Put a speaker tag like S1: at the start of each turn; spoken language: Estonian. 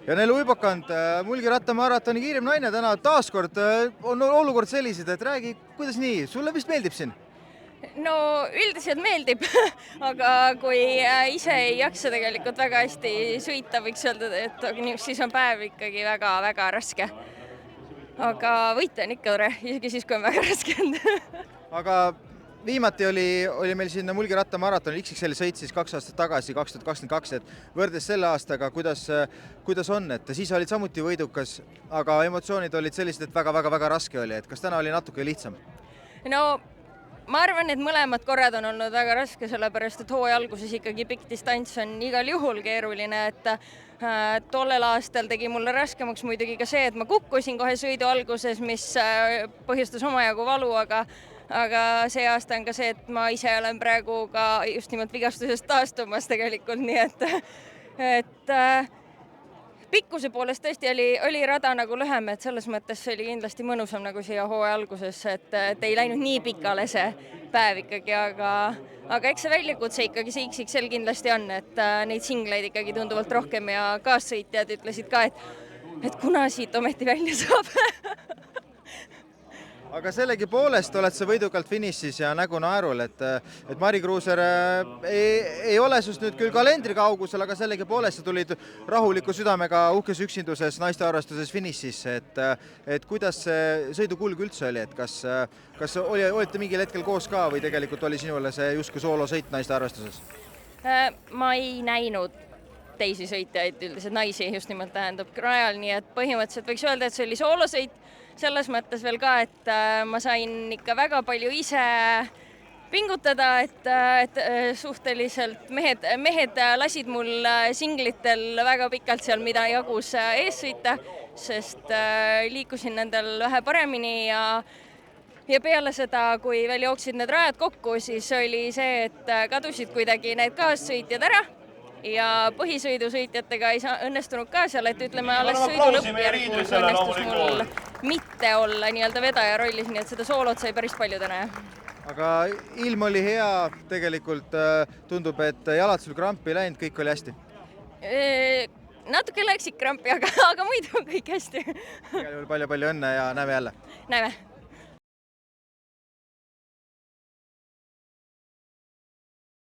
S1: Janel Uibakand, Mulgi rattamaratoni kiirem naine täna taaskord on olukord sellised, et räägi, kuidas nii, sulle vist meeldib siin?
S2: No üldiselt meeldib, aga kui ise ei jaksa tegelikult väga hästi sõita, võiks öelda, et siis on päev ikkagi väga-väga raske. Aga võita on ikka tore, isegi siis, kui on väga raske olnud.
S1: Aga viimati oli meil siin Mulgi rattamaraton XXL sõit siis 2 aastat tagasi, 2022, et võrdes selle aastaga, kuidas on, et siis olid samuti võidukas, aga emotsioonid olid sellised, et väga-väga-väga raske oli, et kas täna oli natuke lihtsam?
S2: No ma arvan, et mõlemad korrad on olnud väga raske, sellepärast et hooaja alguses ikkagi pikk distants on igal juhul keeruline, et tollel aastal tegi mulle raskemaks muidugi ka see, et ma kukkusin kohe sõidu alguses, mis põhjustas omajagu valu, aga see aasta on ka see, et ma ise olen praegu ka just nimelt vigastusest taastumas tegelikult, nii et pikkuse poolest tõesti oli rada nagu lühem, et selles mõttes see oli kindlasti mõnusam nagu siia hooaja alguses, et ei läinud nii pikale see päev ikkagi, aga eks see väljakutse ikkagi see XXL kindlasti on, et neid singleid ikkagi tunduvalt rohkem ja kaassõitjad ütlesid ka, et kuna siit ometi välja saab.
S1: Aga sellegipoolest oled sa võidukalt finišis ja nägu naerul, et Mari Kruuser ei ole sust nüüd küll kalendri kaugusel, aga sellegipoolest sa tulid rahuliku südamega uhkes üksinduses naiste arvestuses finišisse, et kuidas see sõidukulg üldse oli, et kas olite mingil hetkel koos ka või tegelikult oli sinule see justkui soolosõit naiste arvestuses?
S2: Ma ei näinud teisi sõitjaid, üldiselt naisi just nimelt tähendab rajal, nii et põhimõtteliselt võiks öelda, et see oli soolosõit, selles mõttes veel ka, et ma sain ikka väga palju ise pingutada, et suhteliselt mehed lasid mul singlitel väga pikalt seal, mida jagus ees sõita, sest liikusin nendel vähe paremini ja peale seda, kui veel jooksid need rajad kokku, siis oli see, et kadusid kuidagi need kaassõitjad ära ja põhisõidusõitjatega ei õnnestunud ka seal, et ütleme, alles sõidu lõppjärgus õnnestus mul mitte olla nii-öelda vedaja rollis, nii et seda soolot sai päris palju täna.
S1: Aga ilm oli hea, tegelikult tundub, et jalad sul krampi läinud, kõik oli hästi?
S2: Natuke läksid krampi, aga muidu kõik hästi.
S1: Igal juhul palju õnne ja näeme jälle!
S2: Näeme!